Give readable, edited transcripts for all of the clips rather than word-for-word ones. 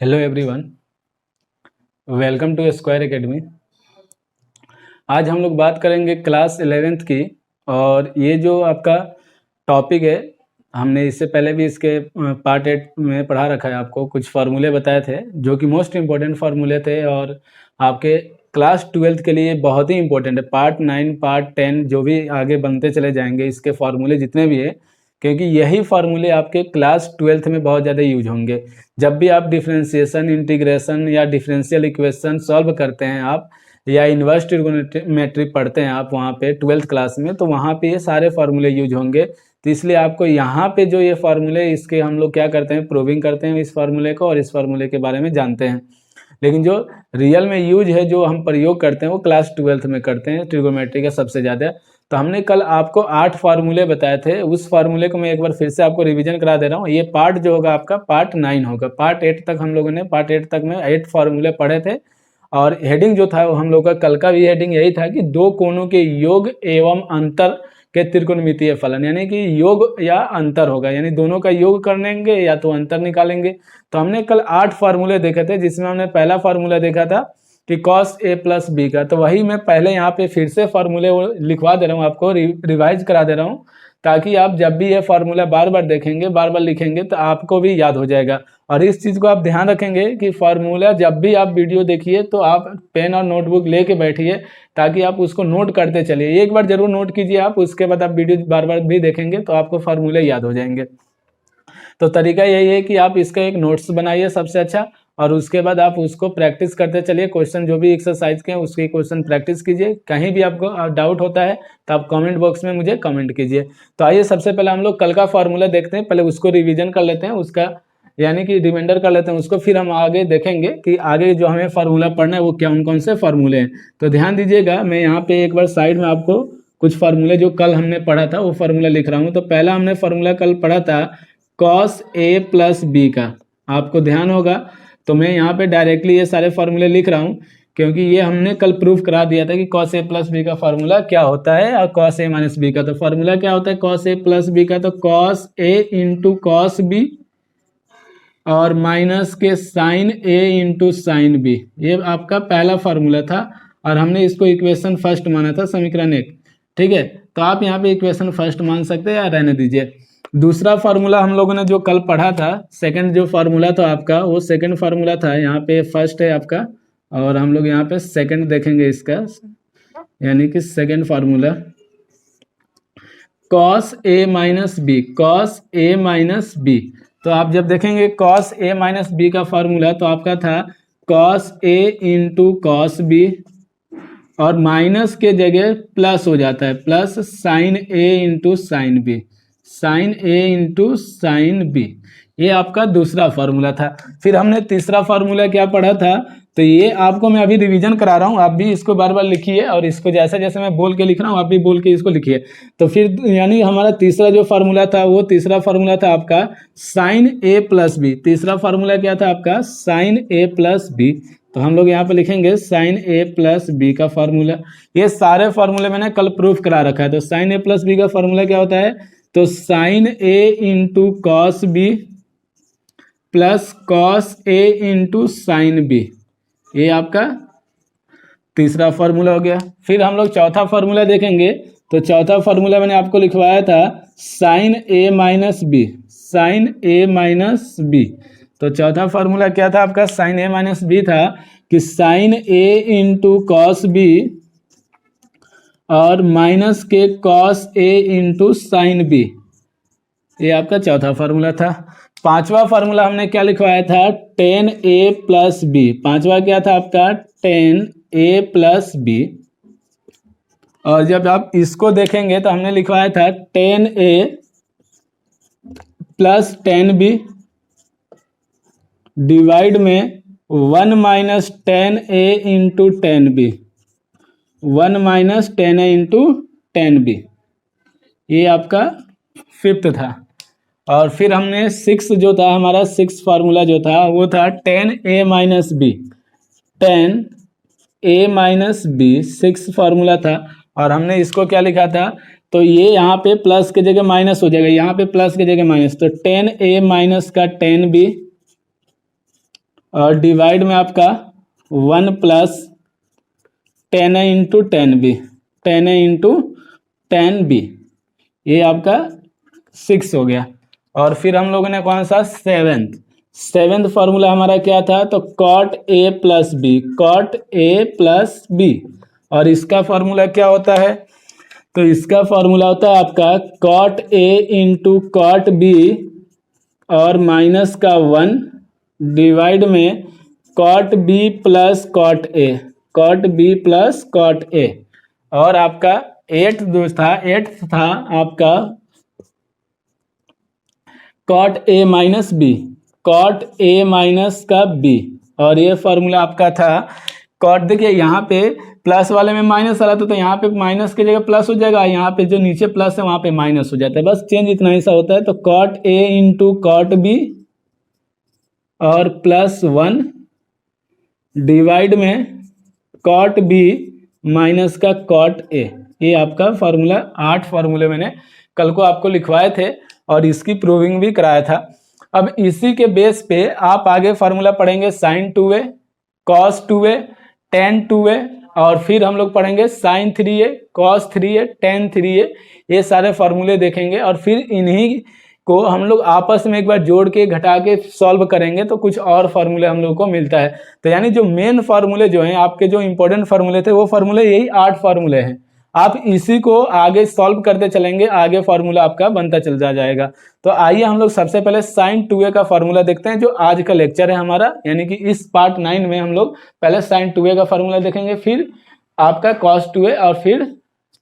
Hello everyone, welcome to Square Academy. आज हम लोग बात करेंगे क्लास 11th की। और ये जो आपका टॉपिक है, हमने इससे पहले भी इसके पार्ट 8 में पढ़ा रखा है। आपको कुछ फार्मूले बताए थे जो कि मोस्ट इम्पोर्टेंट फार्मूले थे और आपके क्लास 12th के लिए बहुत ही इंपॉर्टेंट है। पार्ट 9 पार्ट 10 जो भी आगे बनते चले जाएंगे इसके फार्मूले जितने भी है, क्योंकि यही फार्मूले आपके क्लास 12th में बहुत ज़्यादा यूज होंगे। जब भी आप डिफरेंशिएशन, इंटीग्रेशन या डिफरेंशियल इक्वेशन सॉल्व करते हैं आप, या इन्वर्स ट्रिगोनोमेट्री पढ़ते हैं आप वहाँ पे 12th क्लास में, तो वहाँ पे ये सारे फार्मूले यूज होंगे। तो इसलिए आपको यहाँ पे जो ये फार्मूले, इसके हम लोग क्या करते हैं, प्रूविंग करते हैं इस फार्मूले को और इस फार्मूले के बारे में जानते हैं। लेकिन जो रियल में यूज है, जो हम प्रयोग करते हैं, वो क्लास 12th में करते हैं ट्रिगोनोमेट्री का सबसे ज़्यादा। तो हमने कल आपको 8 फार्मूले बताए थे। उस फार्मूले को मैं एक बार फिर से आपको रिवीजन करा दे रहा हूँ। ये पार्ट जो होगा आपका पार्ट 9 होगा। पार्ट 8 तक हम लोगों ने पार्ट 8 तक में 8 फार्मूले पढ़े थे। और हेडिंग जो था वो हम लोग का कल का भी हेडिंग यही था कि दो कोणों के योग एवं अंतर के त्रिकोणमितीय फलन, यानी कि योग या अंतर होगा, यानी दोनों का योग करेंगे या तो अंतर निकालेंगे। तो हमने कल 8 फार्मूले देखे थे, जिसमें हमने पहला फार्मूला देखा था कि cos a प्लस बी का। तो वही मैं पहले यहाँ पे फिर से फार्मूले लिखवा दे रहा हूँ, आपको रिवाइज करा दे रहा हूँ, ताकि आप जब भी ये फार्मूला बार बार देखेंगे, बार बार लिखेंगे, तो आपको भी याद हो जाएगा। और इस चीज़ को आप ध्यान रखेंगे कि फार्मूला जब भी आप वीडियो देखिए तो आप पेन और नोटबुक लेके बैठिए, ताकि आप उसको नोट करते चलिए। एक बार जरूर नोट कीजिए आप, उसके बाद आप वीडियो बार बार भी देखेंगे तो आपको फार्मूले याद हो जाएंगे। तो तरीका यही है कि आप इसका एक नोट्स बनाइए सबसे अच्छा, और उसके बाद आप उसको प्रैक्टिस करते चलिए। क्वेश्चन जो भी एक्सरसाइज के हैं उसके क्वेश्चन प्रैक्टिस कीजिए। कहीं भी आपको डाउट होता है तो आप कमेंट बॉक्स में मुझे कमेंट कीजिए। तो आइए सबसे पहले हम लोग कल का फार्मूला देखते हैं। पहले उसको रिवीजन कर लेते हैं, उसका यानी कि रिमाइंडर कर लेते हैं उसको, फिर हम आगे देखेंगे कि आगे जो हमें फार्मूला पढ़ना है वो कौन कौन से फार्मूले हैं। तो ध्यान दीजिएगा, मैं यहाँ पे एक बार साइड में आपको कुछ फार्मूले जो कल हमने पढ़ा था वो फार्मूला लिख रहा हूँ। तो पहला हमने फार्मूला कल पढ़ा था cos a प्लस बी का, आपको ध्यान होगा। तो मैं यहाँ पे डायरेक्टली ये सारे फार्मूले लिख रहा हूँ, क्योंकि ये हमने कल प्रूफ करा दिया था कि cos a प्लस बी का फार्मूला क्या होता है, और cos a माइनस बी का। तो फार्मूला क्या होता है cos a प्लस बी का, तो cos a into cos B और माइनस के sine a into sine B. ये आपका पहला फार्मूला था और हमने इसको इक्वेशन फर्स्ट माना था, समीकरण 1। ठीक है, तो आप यहाँ पे इक्वेशन फर्स्ट मान सकते हैं या रहने दीजिए। दूसरा फार्मूला हम लोगों ने जो कल पढ़ा था, सेकंड जो फार्मूला था आपका, वो सेकंड फार्मूला था। यहाँ पे फर्स्ट है आपका और हम लोग यहाँ पे सेकंड देखेंगे इसका, यानी कि second formula cos a minus B, cos a minus B. तो आप जब देखेंगे cos a माइनस बी का फार्मूला, तो आपका था cos a into cos B और माइनस के जगह प्लस हो जाता है, plus sine a into sine B, sine a into sine B. ये आपका दूसरा फार्मूला था। फिर हमने तीसरा फार्मूला क्या पढ़ा था, तो ये आपको मैं अभी रिवीजन करा रहा हूँ, आप भी इसको बार बार लिखिए और इसको जैसे जैसे मैं बोल के लिख रहा हूँ आप भी बोल के इसको लिखिए। तो फिर यानी हमारा तीसरा जो फार्मूला था, वो तीसरा फार्मूला था आपका साइन a प्लस बी। तीसरा फार्मूला क्या था आपका, साइन a प्लस बी। तो हम लोग यहाँ पे लिखेंगे साइन a प्लस बी का फार्मूला। ये सारे फार्मूले मैंने कल प्रूफ करा रखा है। तो साइन a प्लस बी का फार्मूला क्या होता है, तो sine a into cos B plus cos a into sine B. ये आपका तीसरा फार्मूला हो गया। फिर हम लोग चौथा फार्मूला देखेंगे। तो चौथा फार्मूला मैंने आपको लिखवाया था sine a minus B, sine a minus B. तो चौथा फार्मूला क्या था आपका, साइन a माइनस बी था कि sine a into cos B और माइनस के cos a into sine B. ये आपका चौथा फार्मूला था। पांचवा फार्मूला हमने क्या लिखवाया था, टेन a प्लस बी। पांचवा क्या था आपका, टेन a प्लस बी। और जब आप इसको देखेंगे तो हमने लिखवाया था tan a plus tan b divide में one minus tan a into tan b, one minus tan a into tan b. ये आपका फिफ्थ था। और फिर हमने सिक्स जो था हमारा, सिक्स फार्मूला जो था वो था tan a minus B, tan a minus B six formula था। और हमने इसको क्या लिखा था, तो ये यहाँ पे प्लस के जगह माइनस हो जाएगा, यहाँ पे प्लस के जगह माइनस, तो टेन a माइनस का टेन बी और डिवाइड में आपका 1 plus 10a into 10b, 10a into 10b, ये आपका 6 हो गया। और फिर हम लोगों ने कौन सा सेवेंथ फार्मूला हमारा क्या था, तो cot A plus B, cot A plus B. और इसका फार्मूला क्या होता है, तो इसका फार्मूला होता है आपका cot A into cot B और माइनस का 1 डिवाइड में cot B plus cot A, cot B plus cot A. और आपका एट्थ था आपका cot A minus B, cot A minus का बी। और ये फार्मूला आपका था कॉट, देखिए यहाँ पे प्लस वाले में माइनस आ रहा था तो यहाँ पे माइनस की जगह प्लस हो जाएगा, यहाँ पे जो नीचे प्लस है वहाँ पे माइनस हो जाता है, बस चेंज इतना ही सा होता है। तो cot A into cot B और प्लस 1 डिवाइड में कॉट बी माइनस का कॉट ए। ये आपका फार्मूला 8 फार्मूले मैंने कल को आपको लिखवाए थे और इसकी प्रूविंग भी कराया था। अब इसी के बेस पे आप आगे फार्मूला पढ़ेंगे sign 2a, cos 2a, ten 2a और फिर हम लोग पढ़ेंगे sign 3a, cos 3a, ten 3a। ये सारे फार्मूले देखेंगे और फिर इन्हीं को हम लोग आपस में एक बार जोड़ के घटा के सॉल्व करेंगे तो कुछ और फार्मूले हम लोग को मिलता है। तो यानी जो मेन फार्मूले जो हैं आपके, जो इंपॉर्टेंट फार्मूले थे वो फार्मूले यही 8 फार्मूले हैं। आप इसी को आगे सॉल्व करते चलेंगे, आगे फार्मूला आपका बनता चल जाएगा। तो आइए हम लोग सबसे पहले साइन 2a का फार्मूला देखते हैं, जो आज का लेक्चर है हमारा, यानी कि इस पार्ट 9 में हम लोग पहले साइन 2a का फार्मूला देखेंगे, फिर आपका कॉस 2a और फिर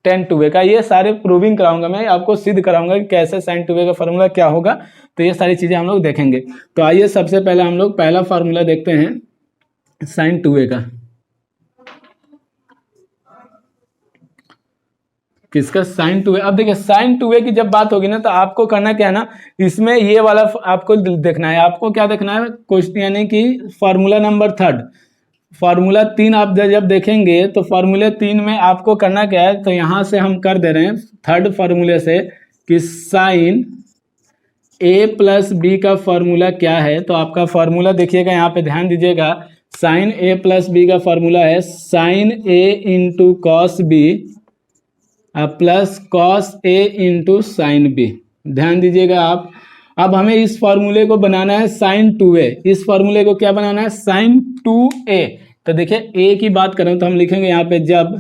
टेन 2a का। ये सारे प्रूविंग कराऊंगा, मैं आपको सिद्ध कराऊंगा कि कैसे साइन 2a का फार्मूला क्या होगा। तो ये सारी चीजें हम लोग देखेंगे। तो आइए सबसे पहले हम लोग पहला फार्मूला देखते हैं साइन 2a का। किसका, साइन 2a। अब देखिए साइन 2a की जब बात होगी ना तो आपको करना क्या है ना, इसमें ये वाला आपको देखना है। आपको क्या देखना है, क्वेश्चन यानी कि फार्मूला नंबर 3, फार्मूला 3 आप जब देखेंगे तो फार्मूले 3 में आपको करना क्या है, तो यहाँ से हम कर दे रहे हैं 3rd फार्मूले से कि साइन a प्लस बी का फार्मूला क्या है। तो आपका फार्मूला देखिएगा, यहाँ पे ध्यान दीजिएगा, साइन a प्लस बी का फार्मूला है sine a into cos B plus cos A into sine B. ध्यान दीजिएगा आप। अब हमें इस फार्मूले को बनाना है साइन 2a, इस फार्मूले को क्या बनाना है, साइन 2a। तो देखिए a की बात करें तो हम लिखेंगे यहाँ पे जब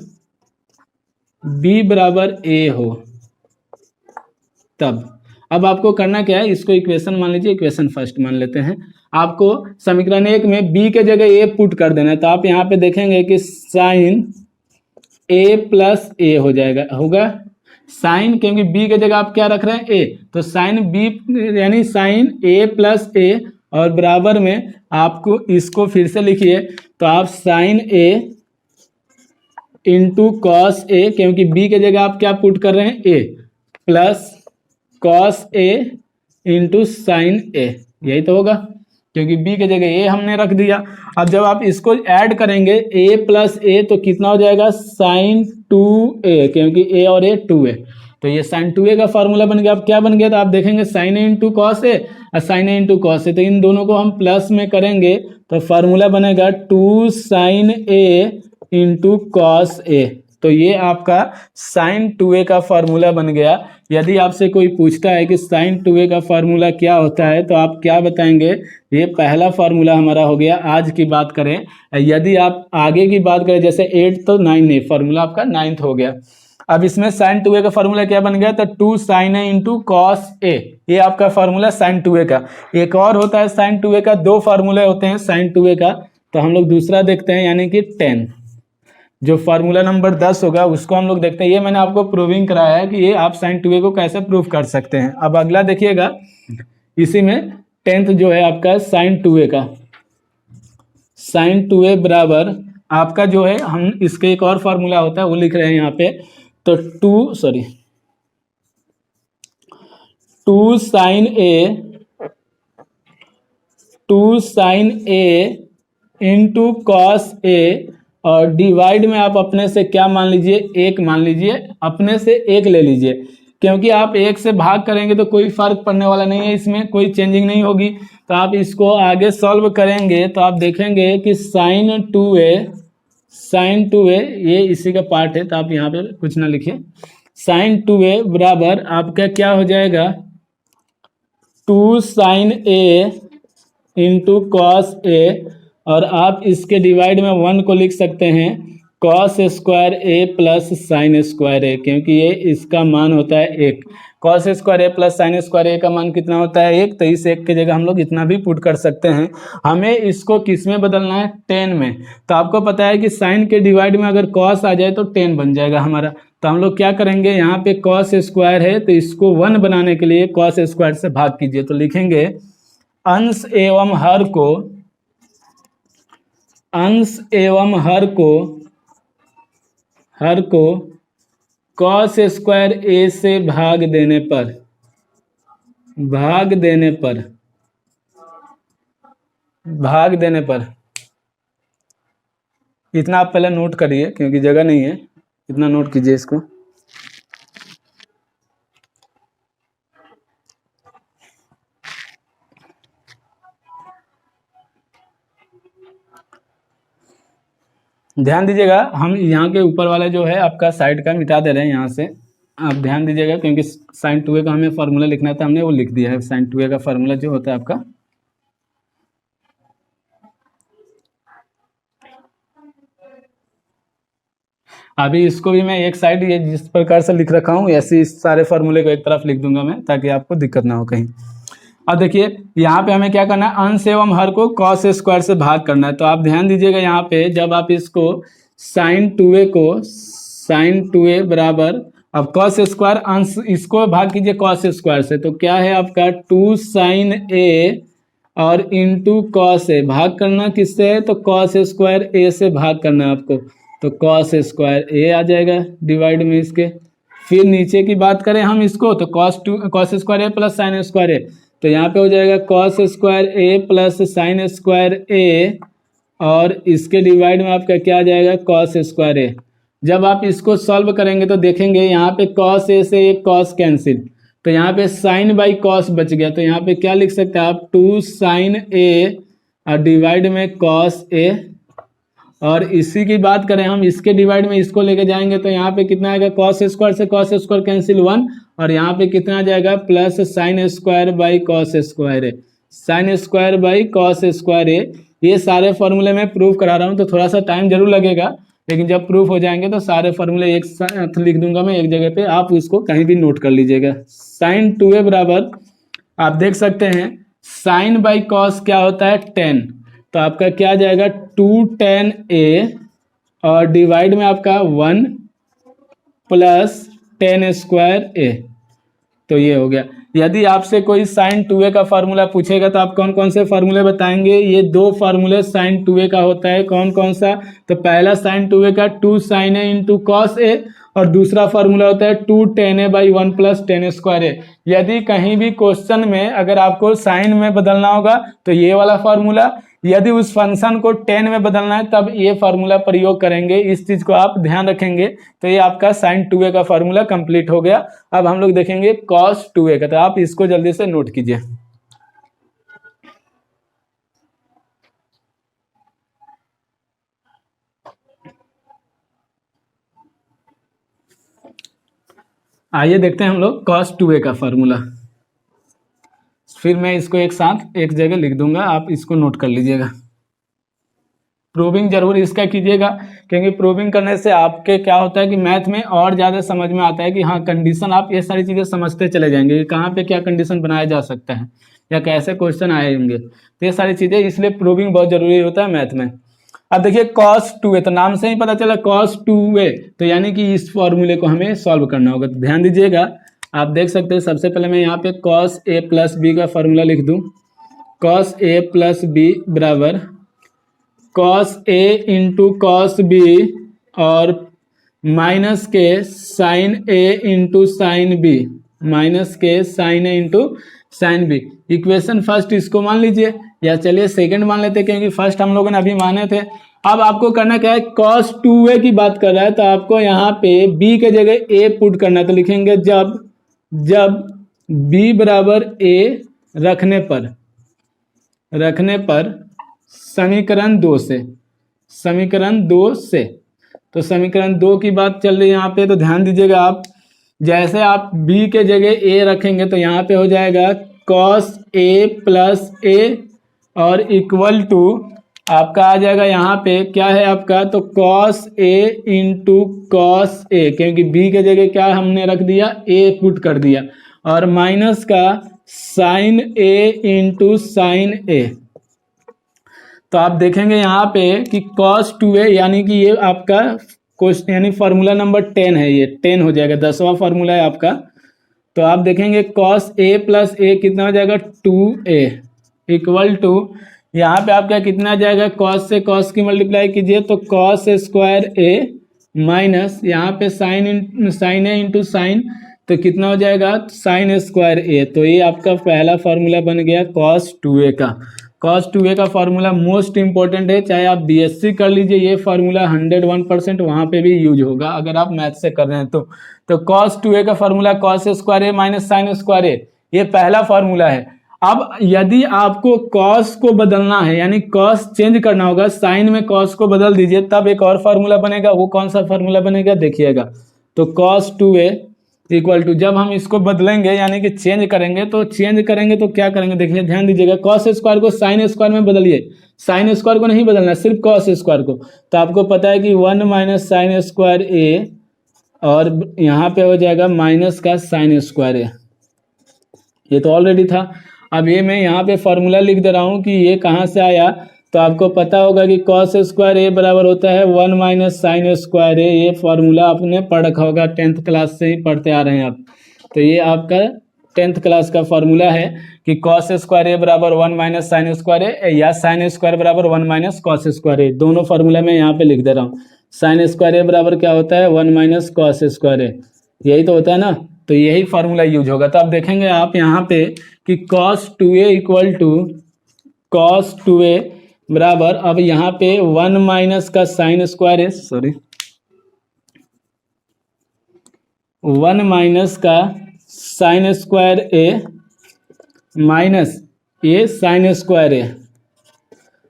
b बराबर a हो तब। अब आपको करना क्या है, इसको इक्वेशन मान लीजिए, इक्वेशन फर्स्ट मान लेते हैं। आपको समीकरण 1 में b के जगह a पुट कर देना है। तो आप यहाँ पे देखेंगे कि साइन a प्लस ए हो जाएगा, होगा साइन, क्योंकि b के जगह आप क्या रख रहे हैं a, तो साइन b यानी साइन a प्लस ए और बराबर में आपको इसको फिर से लिखिए, तो आप sign a into cos A, क्योंकि b के जगह आप क्या पुट कर रहे हैं a, plus cos a into sine a, यही तो होगा क्योंकि b के जगह a हमने रख दिया। अब जब आप इसको ऐड करेंगे a प्लस ए तो कितना हो जाएगा, साइन 2a, क्योंकि a और a 2a, तो ये साइन 2a का फार्मूला बन गया। अब क्या बन गया, तो आप देखेंगे sign a into cos A और sign a into cos A, तो इन दोनों को हम प्लस में करेंगे तो फार्मूला बनेगा 2 sine a into cos A. तो ये आपका साइन 2a का फार्मूला बन गया। यदि आपसे कोई पूछता है कि साइन 2a का फार्मूला क्या होता है तो आप क्या बताएंगे, ये पहला फार्मूला हमारा हो गया। आज की बात करें, यदि आप आगे की बात करें जैसे 8 तो 9 नहीं, फार्मूला आपका 9th हो गया। अब इसमें साइन 2a का फार्मूला क्या बन गया, तो 2 sine a into cos A, ये आपका फार्मूला साइन 2a का। एक और होता है साइन 2a का, 2 फार्मूले होते हैं साइन 2a का, तो हम लोग दूसरा देखते हैं, यानी कि 10, जो फार्मूला नंबर 10 होगा उसको हम लोग देखते हैं। ये मैंने आपको प्रूविंग कराया है कि ये आप साइन 2a को कैसे प्रूव कर सकते हैं। अब अगला देखिएगा, इसी में 10th जो है आपका साइन 2a का, साइन 2a बराबर आपका जो है, हम इसके एक और फार्मूला होता है वो लिख रहे हैं यहाँ पे, तो 2 sine a into cos A और डिवाइड में आप अपने से क्या मान लीजिए, 1 मान लीजिए, अपने से 1 ले लीजिए, क्योंकि आप 1 से भाग करेंगे तो कोई फर्क पड़ने वाला नहीं है, इसमें कोई चेंजिंग नहीं होगी। तो आप इसको आगे सॉल्व करेंगे तो आप देखेंगे कि साइन टू ए ये इसी का पार्ट है, तो आप यहाँ पे कुछ ना लिखिए। साइन 2a बराबर आपका क्या हो जाएगा, 2 sign A into cos A, और आप इसके डिवाइड में 1 को लिख सकते हैं कॉस स्क्वायर ए प्लस साइन स्क्वायर ए, क्योंकि ये इसका मान होता है 1। कॉस स्क्वायर ए प्लस साइन स्क्वायर ए का मान कितना होता है 1, तो इस 1 की जगह हम लोग इतना भी पुट कर सकते हैं। हमें इसको किस में बदलना है, 10 में। तो आपको पता है कि साइन के डिवाइड में अगर कॉस आ जाए तो 10 बन जाएगा हमारा। तो हम लोग क्या करेंगे, यहाँ पे कॉस स्क्वायर है तो इसको 1 बनाने के लिए कॉस स्क्वायर से भाग कीजिए। तो लिखेंगे अंश एवं हर को कॉस स्क्वायर ए से भाग देने पर इतना आप पहले नोट करिए क्योंकि जगह नहीं है, इतना नोट कीजिए इसको। ध्यान दीजिएगा, हम यहाँ के ऊपर वाला जो है आपका साइड का मिटा दे रहे हैं यहाँ से, आप ध्यान दीजिएगा क्योंकि साइन 2a का हमें फार्मूला लिखना था, हमने वो लिख दिया है। साइन 2a का फार्मूला जो होता है आपका, अभी इसको भी मैं एक साइड ये जिस प्रकार से लिख रखा हूँ ऐसे इस सारे फार्मूले को एक तरफ लिख दूंगा मैं, ताकि आपको दिक्कत ना हो कहीं। अब देखिए यहाँ पे हमें क्या करना है, अंश एवं हर को कॉस स्क्वायर से भाग करना है। तो आप ध्यान दीजिएगा यहाँ पे, जब आप इसको साइन 2a बराबर, अब कॉस स्क्वायर अंश इसको भाग कीजिए कॉस स्क्वायर से, तो क्या है आपका 2 साइन ए और इंटू कॉस ए, भाग करना किससे है तो कॉस स्क्वायर ए से भाग करना है आपको, तो कॉस स्क्वायर ए आ जाएगा डिवाइड में इसके। फिर नीचे की बात करें हम इसको, तो cos square A plus sine square a, तो यहाँ पे हो जाएगा कॉस स्क्वायर ए प्लस साइन स्क्वायर ए, और इसके डिवाइड में आपका क्या आ जाएगा कॉस स्क्वायर ए। जब आप इसको सॉल्व करेंगे तो देखेंगे यहाँ पे कॉस ए से एक कॉस कैंसिल, तो यहाँ पे साइन बाई कॉस बच गया, तो यहाँ पे क्या लिख सकते हैं आप 2 साइन ए और डिवाइड में कॉस ए। और इसी की बात करें हम, इसके डिवाइड में इसको लेके जाएंगे तो यहाँ पे कितना आएगा, कॉस स्क्वायर से कॉस स्क्वायर कैंसिल 1, और यहाँ पे कितना आ जाएगा plus sine square by cos square a, sine square by cos square a. ये सारे फॉर्मूले में प्रूफ करा रहा हूँ तो थोड़ा सा टाइम जरूर लगेगा, लेकिन जब प्रूफ हो जाएंगे तो सारे फॉर्मूले एक साथ लिख दूंगा मैं एक जगह पे, आप उसको कहीं भी नोट कर लीजिएगा। साइन 2a बराबर आप देख सकते हैं साइन बाई कॉस क्या होता है 10, तो आपका क्या आ जाएगा 2 tan a और डिवाइड में आपका 1 प्लस tan स्क्वायर a, तो ये हो गया। यदि आपसे कोई साइन 2a का फार्मूला पूछेगा तो आप कौन कौन से फार्मूले बताएंगे, ये 2 फार्मूले साइन 2a का होता है, कौन कौन सा, तो पहला साइन 2a का 2 sine a into cos a, और दूसरा फार्मूला होता है 2 tan a by 1 plus tan square a। यदि कहीं भी क्वेश्चन में अगर आपको साइन में बदलना होगा तो ये वाला फार्मूला, यदि उस फंक्शन को 10 में बदलना है तब ये फार्मूला प्रयोग करेंगे, इस चीज को आप ध्यान रखेंगे। तो ये आपका साइन 2a का फार्मूला कंप्लीट हो गया। अब हम लोग देखेंगे कॉस 2a का, तो आप इसको जल्दी से नोट कीजिए। आइए देखते हैं हम लोग कॉस 2a का फार्मूला, फिर मैं इसको एक साथ एक जगह लिख दूंगा, आप इसको नोट कर लीजिएगा। प्रूविंग जरूर इसका कीजिएगा, क्योंकि प्रूविंग करने से आपके क्या होता है कि मैथ में और ज़्यादा समझ में आता है कि हाँ कंडीशन, आप ये सारी चीज़ें समझते चले जाएंगे कि कहाँ पे क्या कंडीशन बनाया जा सकता है या कैसे क्वेश्चन आएंगे, तो ये सारी चीज़ें, इसलिए प्रूविंग बहुत जरूरी होता है मैथ में। अब देखिए cos 2a, तो नाम से ही पता चला cos 2a, तो यानी कि इस फॉर्मूले को हमें सॉल्व करना होगा। तो ध्यान दीजिएगा, आप देख सकते हैं सबसे पहले मैं यहाँ पे cos a प्लस बी का फॉर्मूला लिख दूँ। cos a प्लस बी बराबर cos a into cos B और माइनस के sine a into sine b, minus के sine a into sine b. Equation first इसको मान लीजिए, या चलिए सेकंड मान लेते हैं क्योंकि फर्स्ट हम लोगों ने अभी माने थे। अब आपको करना क्या है, cos 2a की बात कर रहा है तो आपको यहाँ पे b के जगह a पुट करना है, तो लिखेंगे जब जब b बराबर a रखने पर समीकरण 2 से तो समीकरण 2 की बात चल रही है यहाँ पे, तो ध्यान दीजिएगा आप, जैसे आप b के जगह a रखेंगे तो यहाँ पे हो जाएगा cos a प्लस a और इक्वल टू आपका आ जाएगा यहाँ पे क्या है आपका, तो cos a into cos a, क्योंकि b के जगह क्या हमने रख दिया, a पुट कर दिया, और माइनस का sin a into sin a। तो आप देखेंगे यहाँ पे कि cos 2a यानी कि ये आपका क्वेश्चन यानी फार्मूला नंबर 10 है, ये 10 हो जाएगा, 10वां फार्मूला है आपका। तो आप देखेंगे cos a प्लस a कितना हो जाएगा, 2a इक्वल टू यहाँ पे आपका कितना आ जाएगा, cos से cos की मल्टीप्लाई कीजिए तो cos स्क्वायर a माइनस यहाँ पे साइन a इंटू साइन, तो कितना हो जाएगा sin स्क्वायर a। तो ये आपका पहला फार्मूला बन गया cos 2a का। cos 2a का फार्मूला मोस्ट इंपॉर्टेंट है, चाहे आप बीएससी कर लीजिए, ये फार्मूला 101% वहाँ पे भी यूज होगा अगर आप मैथ से कर रहे हैं तो cos 2a का formula cos square a minus sign square a, ये पहला फार्मूला है। अब यदि आपको cos को बदलना है यानी cos चेंज करना होगा, साइन में cos को बदल दीजिए तब एक और फार्मूला बनेगा, वो कौन सा फार्मूला बनेगा देखिएगा। तो cos 2a इक्वल टू जब हम इसको बदलेंगे यानी कि चेंज करेंगे तो क्या करेंगे देखिए, ध्यान दीजिएगा, cos स्क्वायर को साइन स्क्वायर में बदलिए, साइन स्क्वायर को नहीं बदलना, सिर्फ cos स्क्वायर को। तो आपको पता है कि 1 माइनस साइन स्क्वायर a और यहाँ पे हो जाएगा माइनस का साइन स्क्वायर a, ये तो ऑलरेडी था। अब ये मैं यहाँ पे फॉर्मूला लिख दे रहा हूँ कि ये कहाँ से आया, तो आपको पता होगा कि cos स्क्वायर a बराबर होता है 1 माइनस साइन स्क्वायर a, ये फार्मूला आपने पढ़ रखा होगा, 10th क्लास से ही पढ़ते आ रहे हैं आप। तो ये आपका 10th क्लास का फार्मूला है कि cos स्क्वायर a बराबर 1 माइनस साइन स्क्वायर a या साइन स्क्वायर बराबर 1 माइनस कॉस स्क्वायर a, दोनों फार्मूला मैं यहाँ पे लिख दे रहा हूँ। साइन स्क्वायर a बराबर क्या होता है 1 माइनस कॉस स्क्वायर a, यही तो होता है ना, तो यही फार्मूला यूज होगा। तो आप देखेंगे आप यहाँ पे कि cos 2a equal to cos 2a बराबर, अब यहाँ पे 1 माइनस का साइन स्क्वायर है, 1 माइनस का साइन स्क्वायर a माइनस ये साइन स्क्वायर a।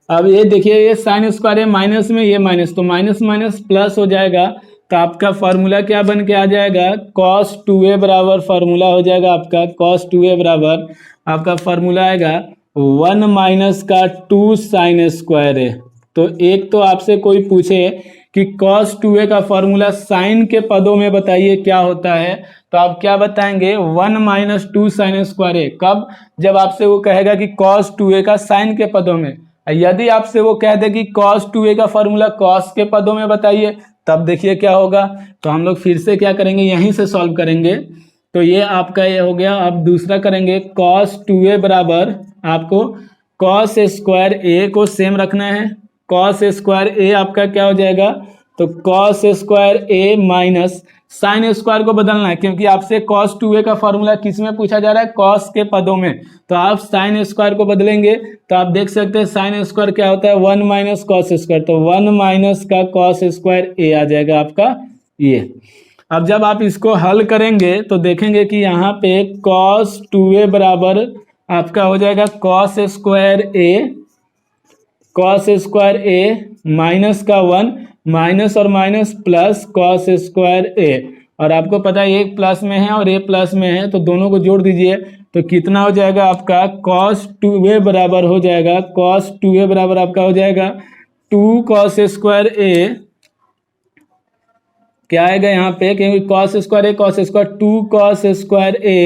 अब ये देखिए ये साइन स्क्वायर है माइनस में, ये माइनस, तो माइनस माइनस प्लस हो जाएगा, तो आपका फार्मूला क्या बन के आ जाएगा, cos 2a बराबर फार्मूला हो जाएगा आपका, cos 2a बराबर आपका फार्मूला आएगा 1 माइनस का 2 साइन स्क्वायर है। तो एक तो आपसे कोई पूछे कि cos 2a का फार्मूला साइन के पदों में बताइए क्या होता है, तो आप क्या बताएंगे 1 माइनस 2 साइन स्क्वायर है। कब, जब आपसे वो कहेगा कि cos 2a का साइन के पदों में। यदि आपसे वो कह दे कि cos 2a का फार्मूला cos के पदों में बताइए, तब देखिए क्या होगा। तो हम लोग फिर से क्या करेंगे, यहीं से सॉल्व करेंगे। तो ये आपका ये हो गया। अब दूसरा करेंगे cos 2a बराबर आपको cos स्क्वायर a को सेम रखना है, cos स्क्वायर a आपका क्या हो जाएगा, तो cos square a minus sine square को बदलना है, क्योंकि आपसे cos 2a का फॉर्मूला किस में पूछा जा रहा है, cos के पदों में। तो आप साइन स्क्वायर को बदलेंगे तो आप देख सकते हैं साइन स्क्वायर क्या होता है 1 माइनस कॉस स्क्वायर, तो 1 माइनस का cos स्क्वायर a आ जाएगा आपका ये। अब जब आप इसको हल करेंगे तो देखेंगे कि यहाँ पे cos 2a बराबर आपका हो जाएगा cos स्क्वायर a माइनस का 1 माइनस और minus plus cos square a, और आपको पता है एक प्लस में है और a प्लस में है, तो दोनों को जोड़ दीजिए तो कितना हो जाएगा आपका cos 2a बराबर हो जाएगा, cos 2a बराबर आपका हो जाएगा 2 cos स्क्वायर a, क्या आएगा यहाँ पे, क्योंकि cos square a cos square 2 cos square a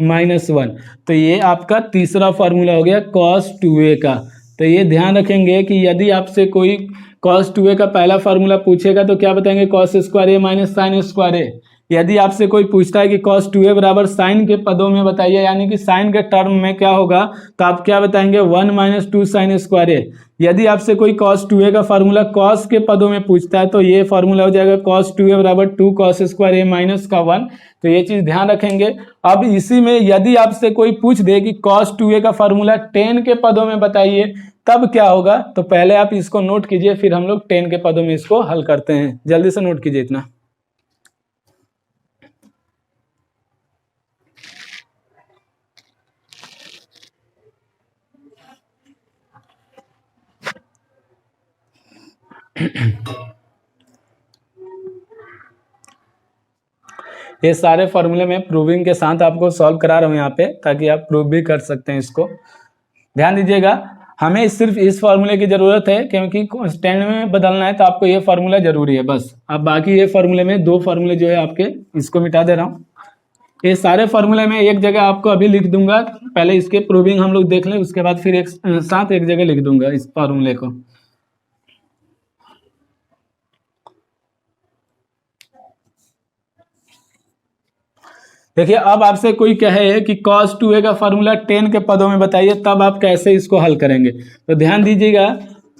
minus 1। तो ये आपका तीसरा फार्मूला हो गया cos 2a का। तो ये ध्यान रखेंगे कि यदि आपसे कोई cos 2a का पहला फार्मूला पूछेगा तो क्या बताएंगे cos square a minus sign square a। यदि आपसे कोई पूछता है कि cos 2a बराबर साइन के पदों में बताइए, यानी कि साइन के टर्म में क्या होगा, तो आप क्या बताएंगे 1 माइनस 2 साइन स्क्वायर a। यदि आपसे कोई cos 2a का फार्मूला cos के पदों में पूछता है तो ये फार्मूला हो जाएगा cos 2a बराबर 2 cos स्क्वायर a माइनस का 1। तो ये चीज ध्यान रखेंगे। अब इसी में यदि आपसे कोई पूछ दे कि cos 2a का फार्मूला 10 के पदों में बताइए, तब क्या होगा, तो पहले आप इसको नोट कीजिए, फिर हम लोग 10 के पदों में इसको हल करते हैं। जल्दी से नोट कीजिए इतना। ये सारे फॉर्मूले में प्रूविंग के साथ आपको सॉल्व करा रहा हूँ यहाँ पे, ताकि आप प्रूव भी कर सकते हैं इसको। ध्यान दीजिएगा, हमें सिर्फ इस फॉर्मूले की ज़रूरत है, क्योंकि स्टैंड में बदलना है तो आपको ये फॉर्मूला जरूरी है बस। अब बाकी ये फॉर्मूले में 2 फॉर्मूले जो है आपके, इसको मिटा दे रहा हूँ। ये सारे फॉर्मूले में एक जगह आपको अभी लिख दूंगा, पहले इसके प्रूविंग हम लोग देख लें, उसके बाद फिर एक साथ एक जगह लिख दूंगा इस फॉर्मूले को। देखिए, अब आपसे कोई कहे कि cos 2a का फॉर्मूला 10 के पदों में बताइए, तब आप कैसे इसको हल करेंगे। तो ध्यान दीजिएगा,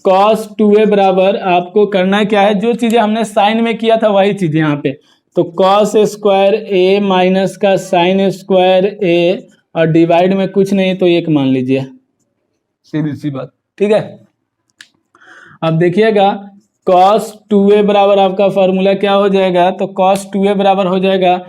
cos 2a बराबर आपको करना क्या है, जो चीज़ें हमने साइन में किया था वही चीज़ यहाँ पे। तो cos स्क्वायर a माइनस का साइन स्क्वायर a, और डिवाइड में कुछ नहीं तो 1 मान लीजिए, सीधी सी बात, ठीक है। अब देखिएगा, cos 2a बराबर आपका फॉर्मूला क्या हो जाएगा, तो cos 2a बराबर हो जाएगा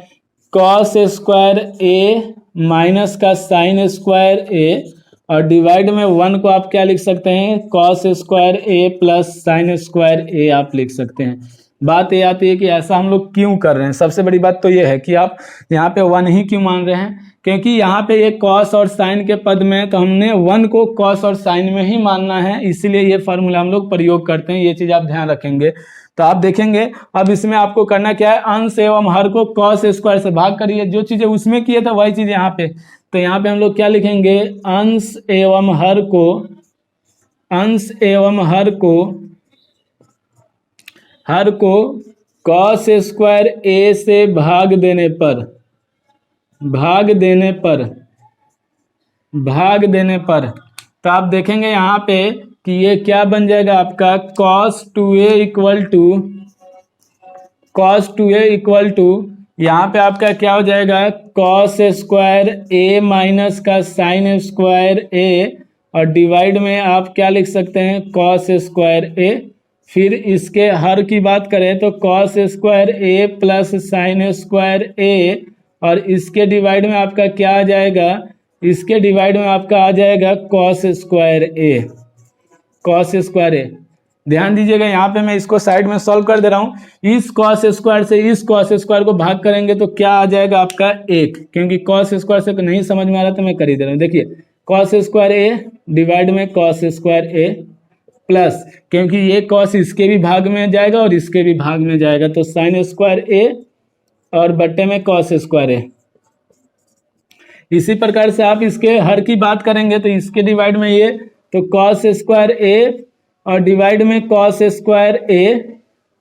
cos स्क्वायर a माइनस का साइन स्क्वायर a, और डिवाइड में 1 को आप क्या लिख सकते हैं, cos square a plus sine square a आप लिख सकते हैं। बात ये आती है कि ऐसा हम लोग क्यों कर रहे हैं। सबसे बड़ी बात तो ये है कि आप यहाँ पे 1 ही क्यों मान रहे हैं, क्योंकि यहाँ पे ये cos और साइन के पद में, तो हमने 1 को cos और साइन में ही मानना है, इसीलिए ये फार्मूला हम लोग प्रयोग करते हैं। ये चीज़ आप ध्यान रखेंगे। तो आप देखेंगे, अब इसमें आपको करना क्या है, अंश एवं हर को cos स्क्वायर से भाग करिए। जो चीज़ें उसमें किए थे वही चीज़ यहाँ पे, तो यहाँ पे हम लोग क्या लिखेंगे, अंश एवं हर को, अंश एवं हर को cos स्क्वायर a से भाग देने पर तो आप देखेंगे यहाँ पे कि ये क्या बन जाएगा आपका, cos 2a इक्वल टू यहाँ पे आपका क्या हो जाएगा, cos स्क्वायर a माइनस का साइन स्क्वायर a, और डिवाइड में आप क्या लिख सकते हैं, cos स्क्वायर a। फिर इसके हर की बात करें तो cos square a plus sine square a, और इसके डिवाइड में आपका क्या आ जाएगा, इसके डिवाइड में आपका आ जाएगा cos स्क्वायर a। ध्यान दीजिएगा, यहाँ पे मैं इसको साइड में सॉल्व कर दे रहा हूँ। इस cos स्क्वायर से इस cos स्क्वायर को भाग करेंगे तो क्या आ जाएगा आपका 1, क्योंकि cos स्क्वायर से नहीं समझ में आ रहा तो मैं कर ही दे रहा हूँ। देखिए, cos स्क्वायर a डिवाइड में cos स्क्वायर a प्लस, क्योंकि ये cos इसके भी भाग में जाएगा और इसके भी भाग में जाएगा, तो साइन स्क्वायर a और बट्टे में cos स्क्वायर a। इसी प्रकार से आप इसके हर की बात करेंगे तो इसके डिवाइड में ये, तो cos स्क्वायर a और डिवाइड में cos square a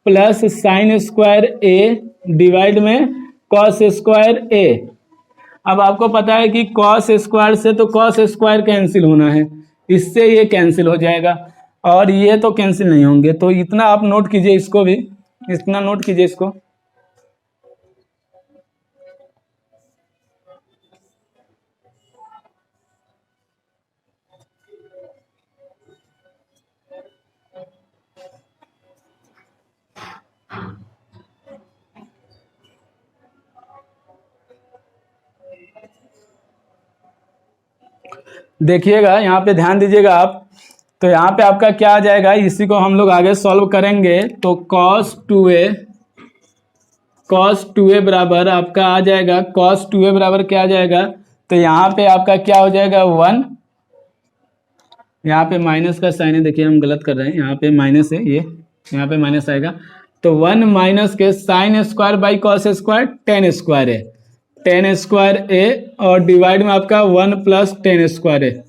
plus sine square a divide में cos स्क्वायर a। अब आपको पता है कि cos स्क्वायर से तो cos स्क्वायर कैंसिल होना है, इससे ये कैंसिल हो जाएगा और ये तो कैंसिल नहीं होंगे। तो इतना आप नोट कीजिए, इसको भी इतना नोट कीजिए इसको। देखिएगा, यहाँ पे ध्यान दीजिएगा आप, तो यहाँ पे आपका क्या आ जाएगा, इसी को हम लोग आगे सॉल्व करेंगे। तो cos 2a बराबर आपका आ जाएगा, cos 2a बराबर क्या आ जाएगा, तो यहाँ पे आपका क्या हो जाएगा 1, यहाँ पे माइनस का साइन है, देखिए हम गलत कर रहे हैं, यहाँ पे माइनस है, ये यहाँ पे माइनस आएगा, तो 1 माइनस के sign square by cos square, ten square है, टेन स्क्वायर ए, और डिवाइड में आपका 1 प्लस टेन स्क्वायर है।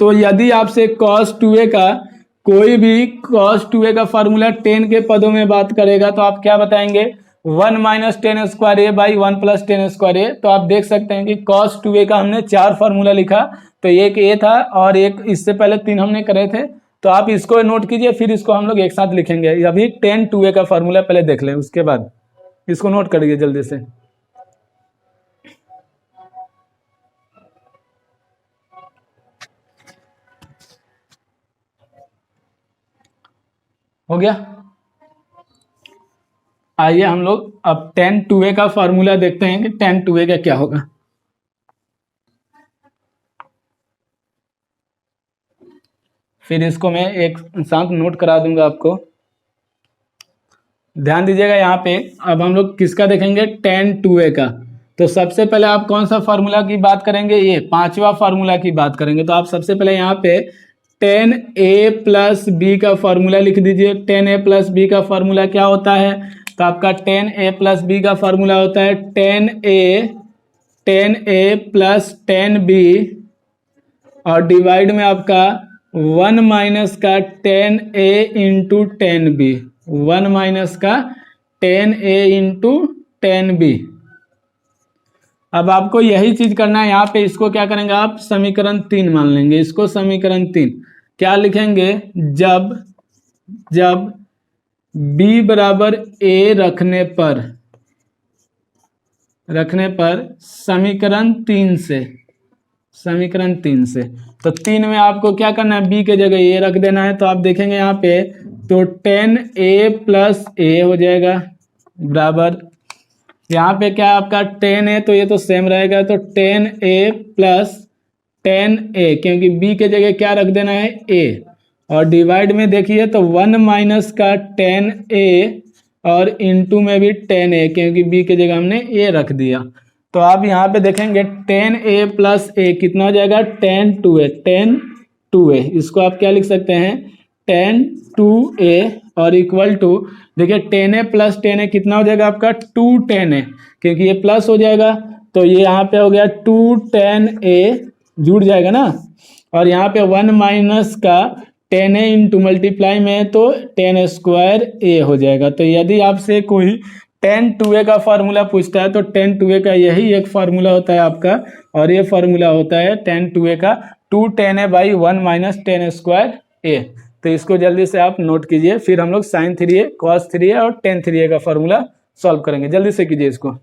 तो यदि आपसे cos 2a का कोई भी cos 2a का फार्मूला 10 के पदों में बात करेगा तो आप क्या बताएंगे, 1 minus tan square a by 1 plus tan square a. तो आप देख सकते हैं कि cos 2a का हमने 4 फार्मूला लिखा, तो एक ए था और एक इससे पहले 3 हमने करे थे। तो आप इसको नोट कीजिए, फिर इसको हम लोग एक साथ लिखेंगे। अभी 10 2a का फार्मूला पहले देख लें, उसके बाद इसको नोट करिए जल्दी से। हो गया। आइए हम लोग अब 10 2a का फार्मूला देखते हैं कि 10 2a का क्या होगा। फिर इसको मैं एक साथ नोट करा दूंगा आपको। ध्यान दीजिएगा यहाँ पे। अब हम लोग किसका देखेंगे, tan 2a का। तो सबसे पहले आप कौन सा फार्मूला की बात करेंगे, ये पांचवा फार्मूला की बात करेंगे। तो आप सबसे पहले यहाँ पे tan a प्लस बी का फार्मूला लिख दीजिए। tan a प्लस बी का फार्मूला क्या होता है, तो आपका tan a प्लस बी का फार्मूला होता है tan a plus tan b और डिवाइड में आपका 1 माइनस का tan a into tan b, 1 minus का tan a into tan b। अब आपको यही चीज करना है यहाँ पे। इसको क्या करेंगे आप, समीकरण 3 मान लेंगे। इसको समीकरण 3 क्या लिखेंगे, जब b बराबर a रखने पर समीकरण 3 से तो 3 में आपको क्या करना है, b के जगह a रख देना है। तो आप देखेंगे यहाँ पे तो tan a प्लस a हो जाएगा बराबर, यहाँ पे क्या आपका tan a, तो ये तो सेम रहेगा, तो tan a plus tan a, क्योंकि b के जगह क्या रख देना है a, और डिवाइड में देखिए तो 1 माइनस का tan a और इंटू में भी tan a, क्योंकि b के जगह हमने a रख दिया। तो आप यहाँ पे देखेंगे tan a प्लस a कितना हो जाएगा, tan 2a। इसको आप क्या लिख सकते हैं, tan 2a और इक्वल टू, देखिए tan a plus tan a कितना हो जाएगा आपका 2 tan a, क्योंकि ये प्लस हो जाएगा तो ये यहाँ पे हो गया 2 tan a, जुड़ जाएगा ना। और यहाँ पे 1 माइनस का tan a इंटू मल्टीप्लाई में तो tan स्क्वायर a हो जाएगा। तो यदि आपसे कोई tan 2a का फार्मूला पूछता है तो tan 2a का यही एक फार्मूला होता है आपका, और ये फार्मूला होता है tan 2a का 2 tan a by 1 minus tan square a। तो इसको जल्दी से आप नोट कीजिए, फिर हम लोग sin 3a cos 3a और tan 3a का फार्मूला सॉल्व करेंगे। जल्दी से कीजिए इसको।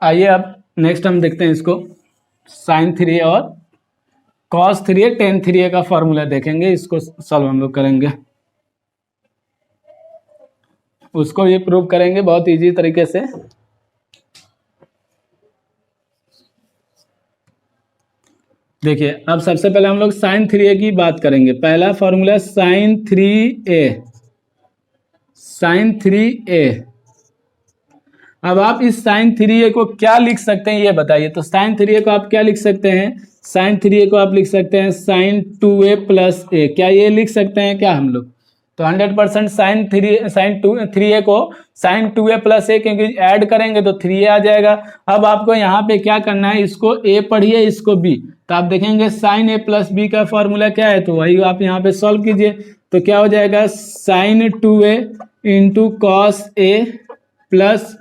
आइए अब नेक्स्ट हम देखते हैं इसको, sin 3a और cos 3a tan 3a का फॉर्मूला देखेंगे, इसको सॉल्व हम लोग करेंगे, उसको ये प्रूव करेंगे बहुत इजी तरीके से। देखिए अब सबसे पहले हम लोग sin 3a की बात करेंगे। पहला फॉर्मूला sin 3a। अब आप इस sin 3a को क्या लिख सकते हैं ये बताइए। तो sin 3a को आप क्या लिख सकते हैं, sin 3a को आप लिख सकते हैं sin 2a प्लस a। क्या ये लिख सकते हैं क्या हम लोग, तो 100% sin 3a को sin 2a प्लस a, क्योंकि ऐड करेंगे तो 3a आ जाएगा। अब आपको यहाँ पे क्या करना है, इसको a पढ़िए इसको b, तो आप देखेंगे sin a प्लस b का फॉर्मूला क्या है, तो वही आप यहाँ पे सॉल्व कीजिए। तो क्या हो जाएगा sin 2a into cos a plus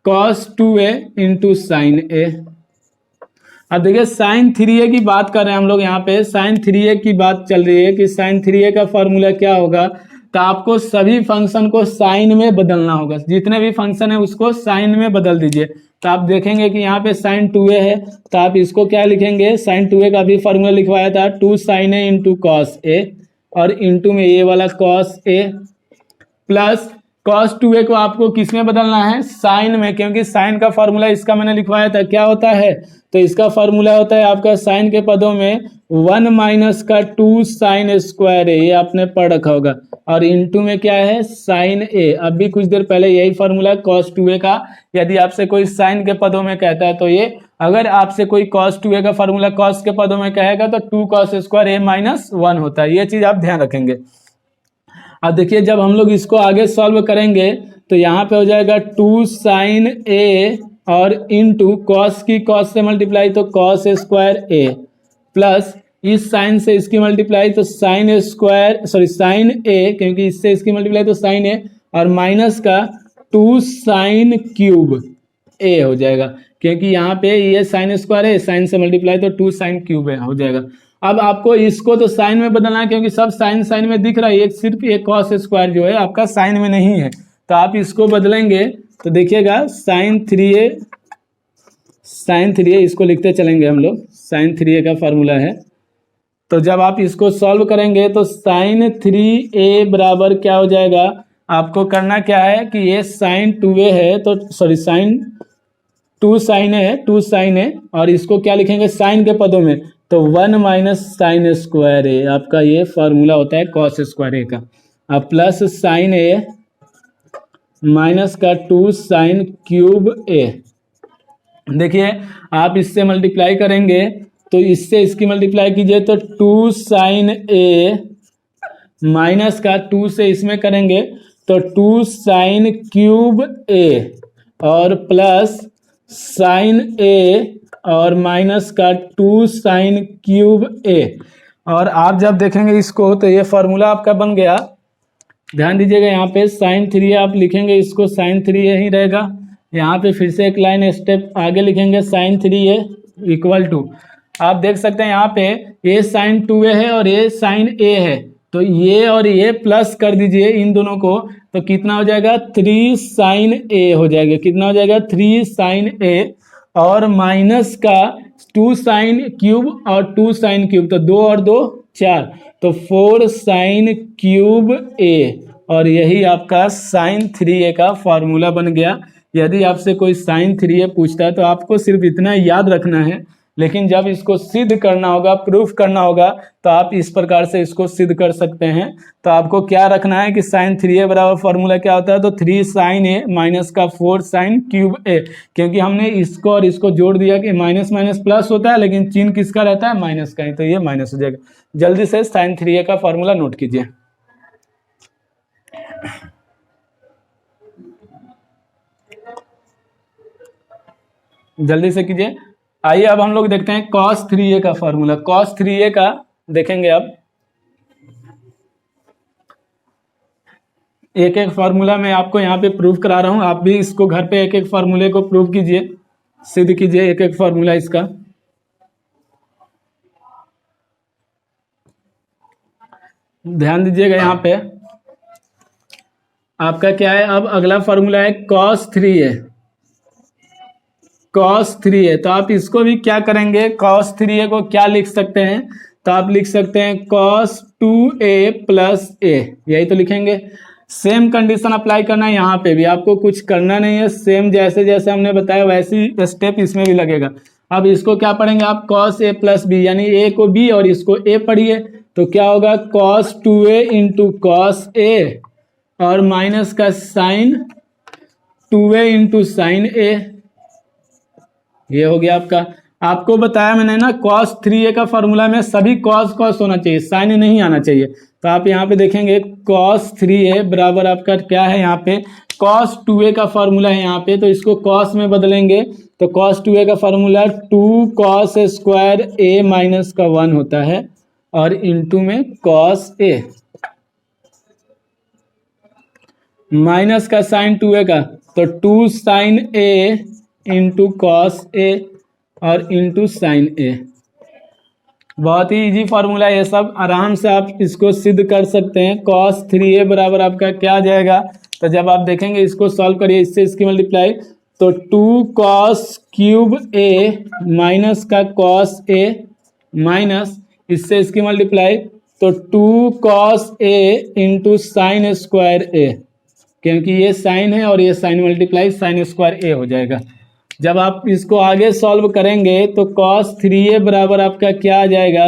cos 2a into sine a। अब देखिए sin 3a की बात कर रहे हैं हम लोग, यहाँ पे sin 3a की बात चल रही है कि sin 3a का फॉर्मूला क्या होगा, तो आपको सभी फंक्शन को साइन में बदलना होगा। जितने भी फंक्शन है उसको साइन में बदल दीजिए। तो आप देखेंगे कि यहाँ पे sin 2a है, तो आप इसको क्या लिखेंगे, sin 2a का भी फॉर्मूला लिखवाया था 2 sin a into cos a, और इंटू में ये वाला cos a plus cos 2a को आपको किस में बदलना है, साइन में, क्योंकि साइन का फॉर्मूला इसका मैंने लिखवाया था, क्या होता है, तो इसका फॉर्मूला होता है आपका साइन के पदों में 1 माइनस का 2 साइन स्क्वायर है, ये आपने पढ़ रखा होगा, और इंटू में क्या है साइन a। अभी कुछ देर पहले यही फॉर्मूला cos 2a का, यदि आपसे कोई साइन के पदों में कहता है तो ये, अगर आपसे कोई cos 2a का फॉर्मूला cos के पदों में कहेगा तो 2 cos स्क्वायर a माइनस 1 होता है। ये चीज आप ध्यान रखेंगे। अब देखिए जब हम लोग इसको आगे सॉल्व करेंगे तो यहाँ पे हो जाएगा 2 साइन a और इंटू कॉस की कॉस से मल्टीप्लाई तो कॉस स्क्वायर a प्लस इस साइन से इसकी मल्टीप्लाई तो साइन स्क्वायर साइन a, क्योंकि इससे इसकी मल्टीप्लाई तो साइन a, और माइनस का 2 साइन क्यूब a हो जाएगा, क्योंकि यहाँ पे ये साइन स्क्वायर है, साइन से मल्टीप्लाई तो 2 साइन क्यूब हो जाएगा। अब आपको इसको तो साइन में बदलना है, क्योंकि सब साइन साइन में दिख रहा है, एक सिर्फ एक कॉस स्क्वायर जो है आपका साइन में नहीं है, तो आप इसको बदलेंगे तो देखिएगा साइन 3a इसको लिखते चलेंगे हम लोग। साइन 3a का फॉर्मूला है तो जब आप इसको सॉल्व करेंगे तो साइन 3a बराबर क्या हो जाएगा, आपको करना क्या है कि ये साइन 2a है, तो सॉरी साइन 2 साइन है, 2 साइन है, और इसको क्या लिखेंगे साइन के पदों में, तो 1 माइनस साइन स्क्वायर ए, आपका ये फॉर्मूला होता है कॉस स्क्वायर ए का। अब प्लस साइन ए माइनस का 2 साइन क्यूब ए। देखिए आप इससे मल्टीप्लाई करेंगे तो इससे इसकी मल्टीप्लाई कीजिए तो 2 साइन ए माइनस का 2 से इसमें करेंगे तो 2 साइन क्यूब ए और प्लस साइन ए और माइनस का 2 साइन क्यूब ए। और आप जब देखेंगे इसको तो ये फॉर्मूला आपका बन गया। ध्यान दीजिएगा यहाँ पे साइन 3 आप लिखेंगे, इसको साइन 3 यही रहेगा। यहाँ पे फिर से एक लाइन स्टेप आगे लिखेंगे साइन 3a इक्वल टू, आप देख सकते हैं यहाँ पे ये साइन 2a है और ये साइन a है, तो ये और ये प्लस कर दीजिए इन दोनों को, तो कितना हो जाएगा 3 साइन a हो जाएगा। कितना हो जाएगा 3 साइन a और माइनस का 2 साइन क्यूब और 2 साइन क्यूब, तो 2 और 2 4, तो 4 साइन क्यूब a, और यही आपका साइन 3a का फॉर्मूला बन गया। यदि आपसे कोई साइन 3a पूछता है तो आपको सिर्फ इतना याद रखना है, लेकिन जब इसको सिद्ध करना होगा, प्रूफ करना होगा, तो आप इस प्रकार से इसको सिद्ध कर सकते हैं। तो आपको क्या रखना है कि साइन 3a बराबर फॉर्मूला क्या होता है, तो 3 साइन a माइनस का 4 साइन क्यूब a, क्योंकि हमने इसको और इसको जोड़ दिया कि माइनस माइनस प्लस होता है, लेकिन चिन्ह किसका रहता है माइनस का ही, तो ये माइनस हो जाएगा। जल्दी से साइन 3a का फॉर्मूला नोट कीजिए। जल्दी से कीजिए। आइए अब हम लोग देखते हैं cos 3a का फॉर्मूला। cos 3a का देखेंगे अब, एक एक फार्मूला मैं आपको यहाँ पे प्रूफ करा रहा हूँ, आप भी इसको घर पे एक एक फार्मूले को प्रूफ कीजिए, सिद्ध कीजिए एक एक फार्मूला इसका। ध्यान दीजिएगा यहाँ पे आपका क्या है, अब अगला फार्मूला है cos 3a। cos 3a, तो आप इसको भी क्या करेंगे, cos 3a को क्या लिख सकते हैं, तो आप लिख सकते हैं cos 2a प्लस a, यही तो लिखेंगे। सेम कंडीशन अप्लाई करना है यहाँ पे भी, आपको कुछ करना नहीं है, सेम जैसे जैसे हमने बताया वैसी स्टेप इसमें भी लगेगा। अब इसको क्या पढ़ेंगे आप, cos a प्लस b, यानी a को b और इसको a पढ़िए, तो क्या होगा cos 2a into cos a और माइनस का sine 2a into sine a, ये हो गया आपका। आपको बताया मैंने ना cos 3a का फॉर्मूला में सभी cos होना चाहिए, साइन नहीं आना चाहिए। तो आप यहाँ पे देखेंगे cos 3a बराबर आपका क्या है, यहाँ पे cos 2a का फॉर्मूला है यहाँ पे, तो इसको cos में बदलेंगे तो cos 2a का formula 2 cos square a minus का 1 होता है और इंटू में cos a माइनस का साइन 2a का, तो 2 sine a into cos A और इंटू साइन ए। बहुत ही इजी फार्मूला, ये सब आराम से आप इसको सिद्ध कर सकते हैं। cos 3a बराबर आपका क्या आ जाएगा, तो जब आप देखेंगे इसको सॉल्व करिए, इससे इसकी मल्टीप्लाई, तो 2 cos क्यूब a माइनस का cos a माइनस इससे इसकी मल्टीप्लाई, तो 2 cos a into sine square a, क्योंकि ये साइन है और ये sine multiply sine square a हो जाएगा। जब आप इसको आगे सॉल्व करेंगे तो cos 3a बराबर आपका क्या आ जाएगा,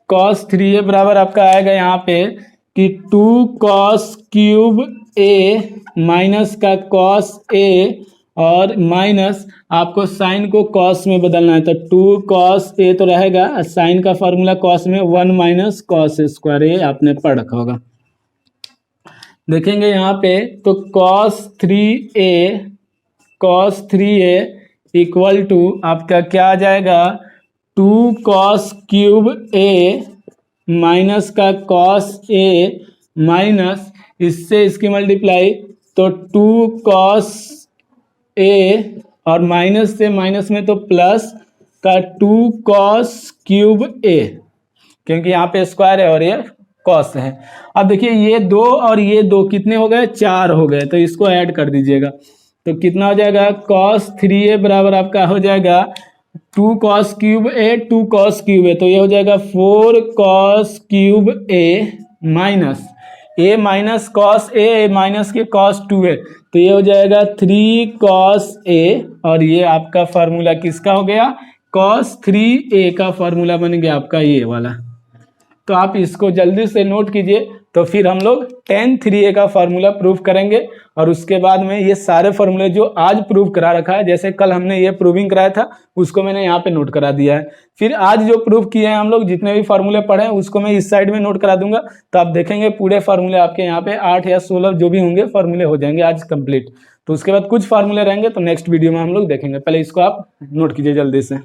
cos 3a बराबर आपका आएगा यहाँ पे कि 2 cos क्यूब a माइनस का cos a और माइनस आपको साइन को cos में बदलना है, तो 2 cos a तो रहेगा, साइन का फॉर्मूला cos में 1 माइनस cos स्क्वायर, ये आपने पढ़ रखा होगा। देखेंगे यहाँ पे तो cos 3a इक्वल टू आपका क्या आ जाएगा, 2 cos क्यूब a माइनस का cos a माइनस इससे इसकी मल्टीप्लाई, तो 2 cos a और माइनस से माइनस में तो प्लस का 2 cos क्यूब a, क्योंकि यहाँ पे स्क्वायर है और ये cos है। अब देखिए ये 2 और ये 2 कितने हो गए, 4 हो गए, तो इसको ऐड कर दीजिएगा, तो कितना हो जाएगा cos 3a बराबर आपका हो जाएगा 2 cos क्यूब ए 2 cos क्यूब ए, तो ये हो जाएगा 4 cos cube A minus A minus cos A minus के cos 2a, तो ये हो जाएगा 3 cos a, और ये आपका फार्मूला किसका हो गया, cos 3a का फार्मूला बन गया आपका ये वाला। तो आप इसको जल्दी से नोट कीजिए, तो फिर हम लोग tan 3a का फार्मूला प्रूव करेंगे, और उसके बाद में ये सारे फार्मूले जो आज प्रूव करा रखा है, जैसे कल हमने ये प्रूविंग कराया था उसको मैंने यहाँ पे नोट करा दिया है। फिर आज जो प्रूव किए हैं हम लोग, जितने भी फार्मूले पढ़े हैं उसको मैं इस साइड में नोट करा दूंगा, तो आप देखेंगे पूरे फार्मूले आपके यहाँ पे 8 या 16 जो भी होंगे फार्मूले हो जाएंगे आज कंप्लीट। तो उसके बाद कुछ फार्मूले रहेंगे तो नेक्स्ट वीडियो में हम लोग देखेंगे, पहले इसको आप नोट कीजिए जल्दी से।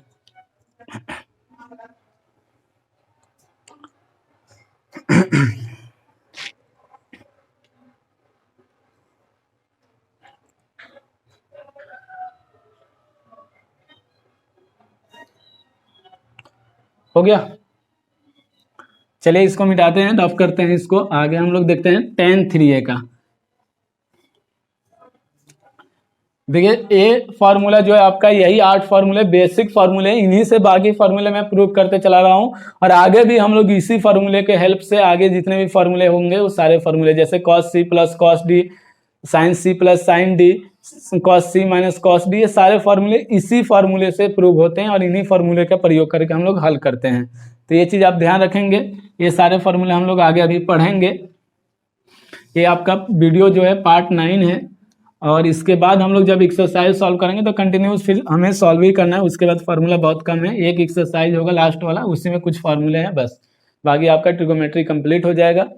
हो गया, चलिए इसको मिटाते हैं, रफ करते हैं इसको, आगे हम लोग देखते हैं tan 3a का। देखिए ए फार्मूला जो है आपका, यही 8 फार्मूले बेसिक फार्मूले, इन्हीं से बाकी फार्मूले मैं प्रूव करते चला रहा हूँ, और आगे भी हम लोग इसी फार्मूले के हेल्प से आगे जितने भी फार्मूले होंगे वो सारे फार्मूले, जैसे cos c plus cos d, sin c plus sin d, cos c minus cos d, ये सारे फार्मूले इसी फार्मूले से प्रूव होते हैं और इन्हीं फार्मूले का प्रयोग करके हम लोग हल करते हैं। तो ये चीज़ आप ध्यान रखेंगे, ये सारे फार्मूले हम लोग आगे अभी पढ़ेंगे। ये आपका वीडियो जो है पार्ट 9 है, और इसके बाद हम लोग जब एक्सरसाइज सॉल्व करेंगे तो कंटिन्यूस फिर हमें सॉल्व ही करना है, उसके बाद फार्मूला बहुत कम है, एक एक्सरसाइज होगा लास्ट वाला, उसी में कुछ फार्मूले हैं बस, बाकी आपका ट्रिगोमेट्री कंप्लीट हो जाएगा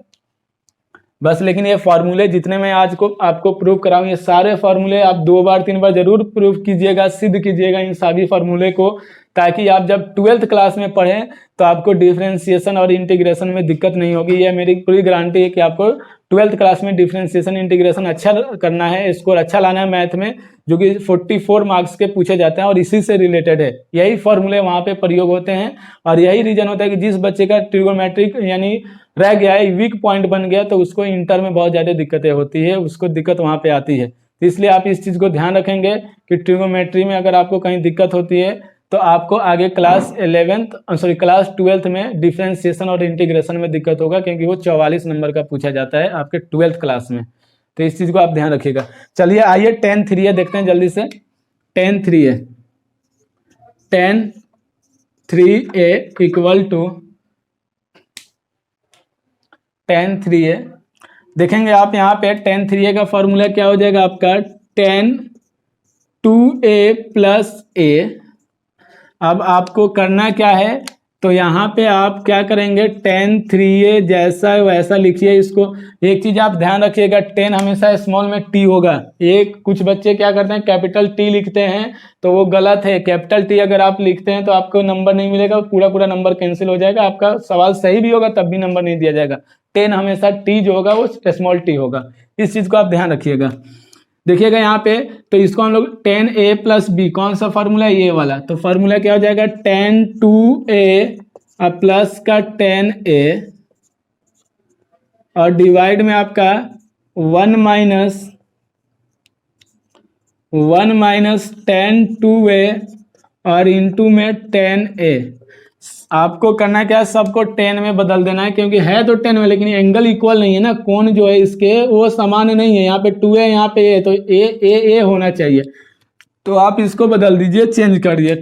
बस। लेकिन ये फार्मूले जितने मैं आज को आपको प्रूव कराऊँ, ये सारे फार्मूले आप 2 बार 3 बार जरूर प्रूव कीजिएगा, सिद्ध कीजिएगा इन सभी फार्मूले को, ताकि आप जब 12th क्लास में पढ़ें तो आपको डिफरेंशिएशन और इंटीग्रेशन में दिक्कत नहीं होगी। ये मेरी पूरी गारंटी है कि आपको 12th क्लास में डिफरेंशिएशन इंटीग्रेशन अच्छा करना है, स्कोर अच्छा लाना है मैथ में, जो कि 44 मार्क्स के पूछे जाते हैं और इसी से रिलेटेड है, यही फॉर्मूले वहाँ पे प्रयोग होते हैं, और यही रीजन होता है कि जिस बच्चे का ट्रिगोमेट्रिक यानी रह गया है, वीक पॉइंट बन गया, तो उसको इंटर में बहुत ज़्यादा दिक्कतें होती है, उसको दिक्कत वहाँ पे आती है। तो इसलिए आप इस चीज़ को ध्यान रखेंगे कि ट्रिगोमेट्री में अगर आपको कहीं दिक्कत होती है तो आपको आगे क्लास 12th में डिफरेंशिएशन और इंटीग्रेशन में दिक्कत होगा, क्योंकि वो 44 नंबर का पूछा जाता है आपके 12th क्लास में। तो इस चीज़ को आप ध्यान रखिएगा। चलिए आइए tan 3a देखते हैं जल्दी से। tan 3a equal to tan 3a, देखेंगे आप यहाँ पे tan 3a का फॉर्मूला क्या हो जाएगा आपका, tan 2a प्लस a। अब आपको करना क्या है, तो यहाँ पे आप क्या करेंगे, tan 3a जैसा वैसा लिखिए इसको। एक चीज आप ध्यान रखिएगा, tan हमेशा स्मॉल में t होगा। एक कुछ बच्चे क्या करते हैं, कैपिटल T लिखते हैं, तो वो गलत है। कैपिटल T अगर आप लिखते हैं तो आपको नंबर नहीं मिलेगा, पूरा पूरा नंबर कैंसिल हो जाएगा, आपका सवाल सही भी होगा तब भी नंबर नहीं दिया जाएगा। tan हमेशा t जो होगा वो स्मॉल t होगा, इस चीज को आप ध्यान रखिएगा। देखिएगा यहाँ पे, तो इसको हम लोग tan a प्लस b, कौन सा फार्मूला है, ये वाला, तो फार्मूला क्या हो जाएगा, tan 2a प्लस का tan a, और डिवाइड में आपका 1 माइनस tan 2a और इंटू में tan a। आपको करना क्या है, सबको tan में बदल देना है, क्योंकि है तो tan में लेकिन एंगल इक्वल नहीं है ना, कोण जो है इसके वो समान नहीं है। यहाँ पे 2 है, यहाँ पे a, तो a होना चाहिए, तो आप इसको बदल दीजिए, चेंज करिए।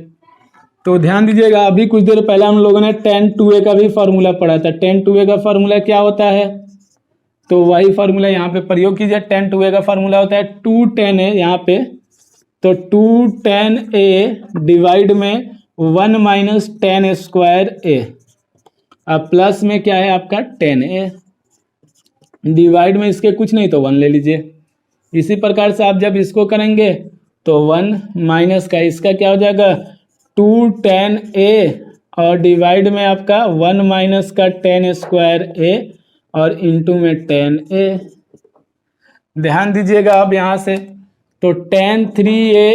तो ध्यान दीजिएगा, अभी कुछ देर पहले हम लोगों ने tan 2a का भी फार्मूला पढ़ा था। tan 2a का फार्मूला क्या होता है, तो वही फार्मूला यहाँ पे प्रयोग कीजिए। tan 2a का फार्मूला होता है 2 tan a, यहाँ पे तो 2 tan a डिवाइड में 1 माइनस tan स्क्वायर a, अब प्लस में क्या है आपका tan a, डिवाइड में इसके कुछ नहीं तो 1 ले लीजिए। इसी प्रकार से आप जब इसको करेंगे तो 1 माइनस का इसका क्या हो जाएगा, 2 tan a, और डिवाइड में आपका 1 माइनस का tan स्क्वायर a और इंटू में tan a। ध्यान दीजिएगा अब यहाँ से, तो tan 3a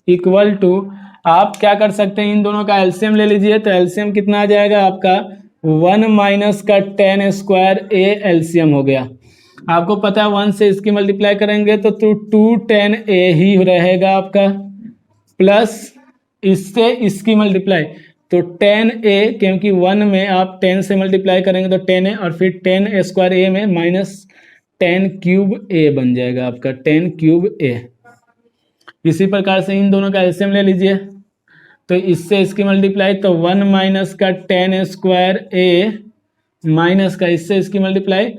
इक्वल टू आप क्या कर सकते हैं, इन दोनों का एलसीएम ले लीजिए। तो एलसीएम कितना आ जाएगा आपका, 1 माइनस का tan स्क्वायर a एलसीएम हो गया। आपको पता है 1 से इसकी मल्टीप्लाई करेंगे तो 2tan a ही रहेगा आपका, प्लस इससे इसकी मल्टीप्लाई तो tan a, क्योंकि 1 में आप 10 से मल्टीप्लाई करेंगे तो 10a और फिर 10 स्क्वायर a में माइनस 10 क्यूब a बन जाएगा आपका 10 क्यूब a। इसी प्रकार से इन दोनों का एलसीएम ले लीजिए, तो इससे इसकी मल्टीप्लाई तो 1 माइनस का 10 स्क्वायर a माइनस का इससे इसकी मल्टीप्लाई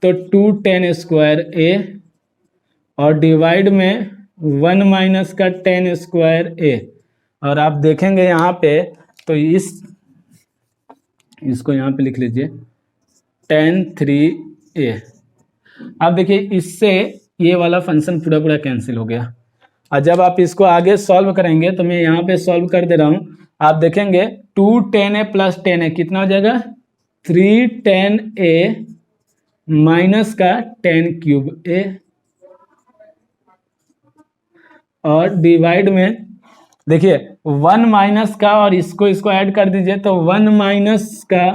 तो 2 स्क्वायर a और डिवाइड में 1 माइनस का 10 स्क्वायर a। और आप देखेंगे यहाँ पे तो इसको यहाँ पे लिख लीजिए 10 3a। आप देखिए इससे ये वाला फंक्शन पूरा पूरा कैंसिल हो गया, और जब आप इसको आगे सॉल्व करेंगे तो मैं यहाँ पे सॉल्व कर दे रहा हूँ, आप देखेंगे 2tan a प्लस 10a कितना हो जाएगा 3tan a माइनस का 10 क्यूब a और डिवाइड में देखिए 1 माइनस का और इसको ऐड कर दीजिए तो 1 माइनस का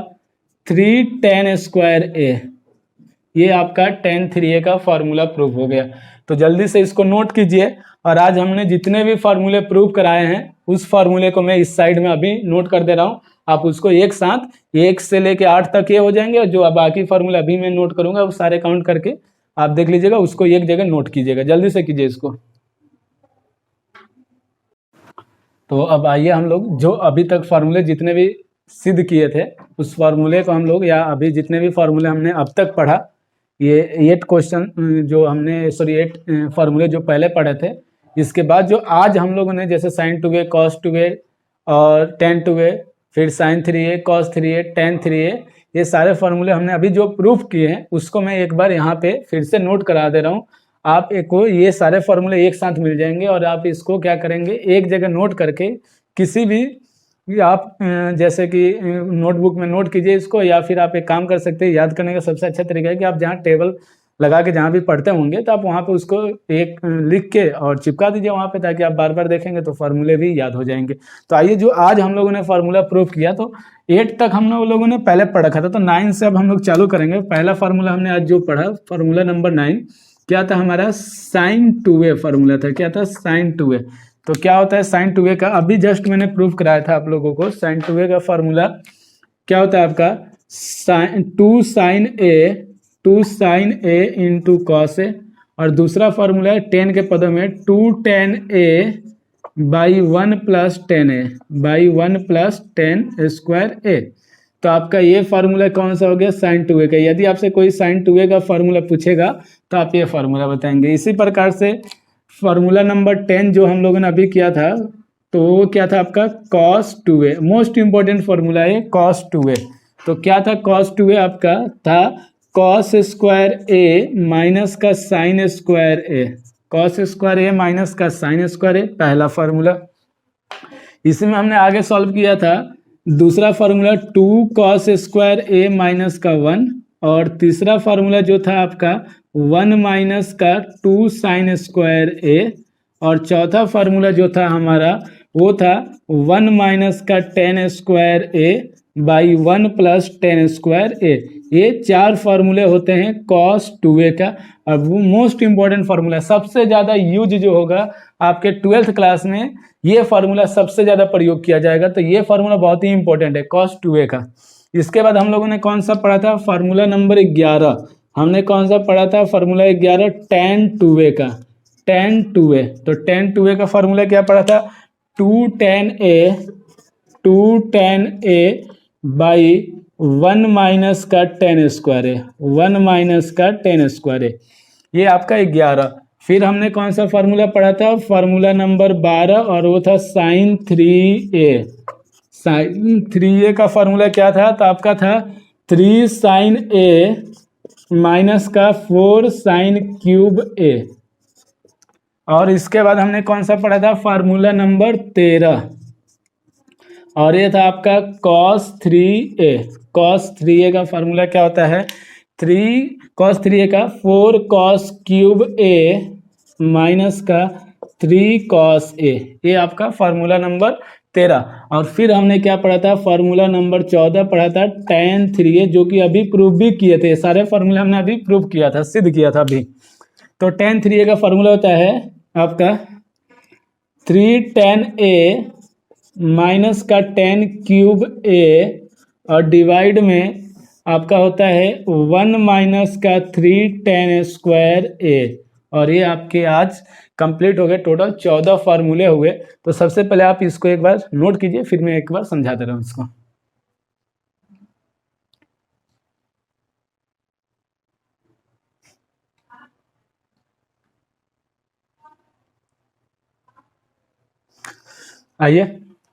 3tan स्क्वायर a, ये आपका tan 3a का फॉर्मूला प्रूव हो गया। तो जल्दी से इसको नोट कीजिए, और आज हमने जितने भी फार्मूले प्रूव कराए हैं उस फार्मूले को मैं इस साइड में अभी नोट कर दे रहा हूँ, आप उसको एक साथ 1 से लेके 8 तक ये हो जाएंगे, और जो बाकी फार्मूले अभी मैं नोट करूंगा वो सारे काउंट करके आप देख लीजिएगा, उसको एक जगह नोट कीजिएगा, जल्दी से कीजिए इसको। तो अब आइए हम लोग जो अभी तक फार्मूले जितने भी सिद्ध किए थे उस फार्मूले को हम लोग, या अभी जितने भी फार्मूले हमने अब तक पढ़ा, ये 8 क्वेश्चन जो हमने 8 फार्मूले जो पहले पढ़े थे, इसके बाद जो आज हम लोगों ने जैसे sin 2a cos 2a और tan 2a फिर sin 3a cos 3a tan 3a, ये सारे फार्मूले हमने अभी जो प्रूफ किए हैं उसको मैं एक बार यहाँ पे फिर से नोट करा दे रहा हूँ। आप एक को ये सारे फार्मूले एक साथ मिल जाएंगे, और आप इसको क्या करेंगे एक जगह नोट करके किसी भी आप जैसे कि नोटबुक में नोट कीजिए इसको, या फिर आप एक काम कर सकते हैं, याद करने का सबसे अच्छा तरीका है कि आप जहाँ टेबल लगा के जहाँ भी पढ़ते होंगे तो आप वहाँ पे उसको एक लिख के और चिपका दीजिए वहाँ पे, ताकि आप बार बार देखेंगे तो फार्मूले भी याद हो जाएंगे। तो आइए जो आज हम लोगों ने फार्मूला प्रूफ किया, तो 8 तक हम लोगों ने पहले पढ़ा था, तो 9 से अब हम लोग चालू करेंगे। पहला फार्मूला हमने आज जो पढ़ा, फार्मूला नंबर 9 क्या था हमारा, sin 2a फार्मूला था। क्या था, sin 2a। तो क्या होता है sin 2a का, अभी जस्ट मैंने प्रूफ कराया था आप लोगों को। sin 2a का फार्मूला क्या होता है आपका, 2 sin a into cos A, और दूसरा फार्मूला है 10 के पदों में 2tan a by 1 plus 10a by 1 plus 10 square a। तो आपका ये फार्मूला कौन सा हो गया, sin 2a का। यदि आपसे कोई sin 2a का फार्मूला पूछेगा तो आप ये फार्मूला बताएंगे। इसी प्रकार से फार्मूला नंबर 10 जो हम लोगों ने अभी किया था, तो वो क्या था आपका, cos 2a। Most important formula है cos 2a। तो क्या था cos 2a आपका था cos स्क्वायर a माइनस का sin square a, cos square a minus का sin स्क्वायर a, पहला फार्मूला। इसी में हमने आगे सॉल्व किया था दूसरा formula 2 cos square a minus का 1, और तीसरा फार्मूला जो था आपका 1 माइनस का 2 sin स्क्वायर a, और चौथा फार्मूला जो था हमारा वो था 1 माइनस का 10 square a by 1 plus 10 square a। ये 4 फार्मूले होते हैं cos 2a का। अब वो मोस्ट इंपॉर्टेंट फार्मूला, सबसे ज़्यादा यूज जो होगा आपके 12th क्लास में, ये फार्मूला सबसे ज़्यादा प्रयोग किया जाएगा। तो ये फार्मूला बहुत ही इंपॉर्टेंट है cos 2a का। इसके बाद हम लोगों ने कौन सा पढ़ा था, फार्मूला नंबर 11। हमने कौन सा पढ़ा था, फार्मूला 11 tan 2a का, tan 2a। तो tan 2a का फार्मूला क्या पढ़ा था, 2tan a बाई 1 माइनस का 10 स्क्वायर है, 1 माइनस का 10 स्क्वायर है, ये आपका 11। फिर हमने कौन सा फार्मूला पढ़ा था, फार्मूला नंबर 12, और वो था sin 3a। sin 3a का फार्मूला क्या था, तो आपका था 3 sin a माइनस का 4 sin क्यूब a। और इसके बाद हमने कौन सा पढ़ा था, फार्मूला नंबर 13, और ये था आपका cos 3a। cos 3a का फार्मूला क्या होता है, 3 cos 3a का 4 cos क्यूब a माइनस का 3 cos A, ये आपका फार्मूला नंबर 13। और फिर हमने क्या पढ़ा था, फार्मूला नंबर 14 पढ़ा था tan 3A, जो कि अभी प्रूव भी किए थे, सारे फार्मूले हमने अभी प्रूव किया था, सिद्ध किया था अभी। तो tan 3A का फार्मूला होता है आपका 3 tan A माइनस का tan क्यूब A और डिवाइड में आपका होता है 1 माइनस का 3 tan स्क्वायर A। और ये आपके आज कंप्लीट हो गए, टोटल 14 फार्मूले हुए। तो सबसे पहले आप इसको एक बार नोट कीजिए, फिर मैं एक बार समझा दे रहा हूँ इसको। आइए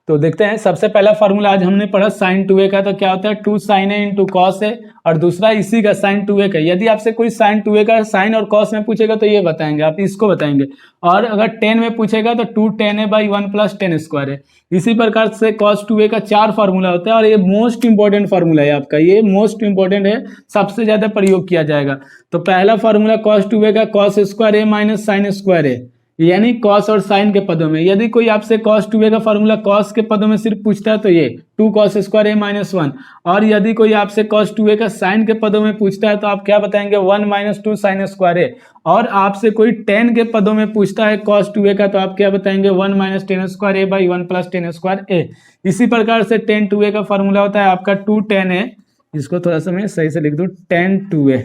तो देखते हैं। सबसे पहला फार्मूला आज हमने पढ़ा sin 2a का, तो क्या होता है 2 sin a into cos A, और दूसरा इसी का sin 2a का। यदि आपसे कोई sin 2a का साइन और कॉस में पूछेगा तो ये बताएंगे, आप इसको बताएंगे। और अगर 10 में पूछेगा तो 2 tan a by 1 plus tan square है। इसी प्रकार से cos 2a का 4 फार्मूला होता है, और ये मोस्ट इंपॉर्टेंट फार्मूला है आपका, ये मोस्ट इंपॉर्टेंट है, सबसे ज्यादा प्रयोग किया जाएगा। तो पहला फार्मूला cos 2a का cos स्क्वायर ए माइनस साइन स्क्वायर ए, यानी कॉस और साइन के पदों में। यदि कोई आपसे cos 2a का फार्मूला कॉस के पदों में सिर्फ पूछता है तो ये 2 cos स्क्वायर ए माइनस 1। और यदि कोई आपसे cos 2a का साइन के पदों में पूछता है तो आप क्या बताएंगे, 1 माइनस 2 साइन स्क्वायर ए। और आपसे कोई tan के पदों में पूछता है cos 2a का तो आप क्या बताएंगे, 1 minus tan square a by 1 plus tan square a. इसी प्रकार से tan 2a का फार्मूला होता है आपका 2 tan a, इसको थोड़ा सा मैं सही से लिख दूं, tan 2a,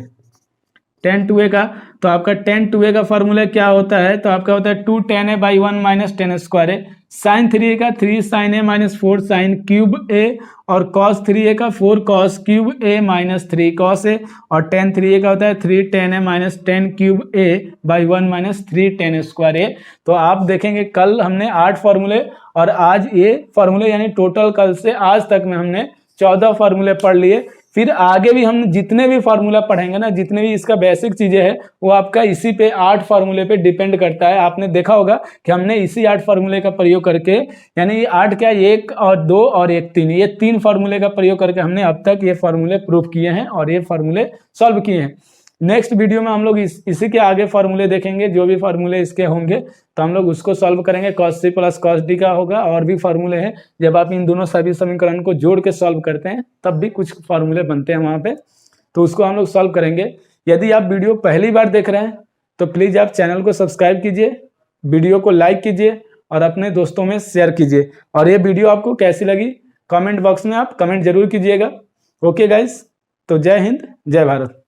tan 2a का। तो आपका tan 2a का फार्मूला क्या होता है, तो आपका होता है 2 tan a by 1 minus tan square A. sin 3a का 3 sin a minus 4 sin cube a, और cos 3a का 4 cos cube a minus 3 cos a। और tan 3a का होता है 3 tan a minus tan cube a by 1 minus 3 tan square a। तो आप देखेंगे कल हमने 8 फार्मूले और आज ये फार्मूले, यानी टोटल कल से आज तक में हमने 14 फार्मूले पढ़ लिए। फिर आगे भी हम जितने भी फार्मूला पढ़ेंगे ना, जितने भी इसका बेसिक चीजें हैं, वो आपका इसी पे 8 फार्मूले पे डिपेंड करता है। आपने देखा होगा कि हमने इसी 8 फार्मूले का प्रयोग करके, यानी ये 8 क्या, 1 और 2 और 1 3, ये 3 फार्मूले का प्रयोग करके हमने अब तक ये फार्मूले प्रूव किए हैं और ये फार्मूले सॉल्व किए हैं। नेक्स्ट वीडियो में हम लोग इसी के आगे फार्मूले देखेंगे, जो भी फार्मूले इसके होंगे तो हम लोग उसको सॉल्व करेंगे। cos c plus cos d का होगा, और भी फार्मूले हैं, जब आप इन दोनों सभी समीकरण को जोड़ के सॉल्व करते हैं तब भी कुछ फार्मूले बनते हैं वहाँ पे, तो उसको हम लोग सॉल्व करेंगे। यदि आप वीडियो पहली बार देख रहे हैं तो प्लीज़ आप चैनल को सब्सक्राइब कीजिए, वीडियो को लाइक कीजिए और अपने दोस्तों में शेयर कीजिए। और ये वीडियो आपको कैसी लगी कमेंट बॉक्स में आप कमेंट जरूर कीजिएगा। ओके गाइस, तो जय हिंद, जय भारत।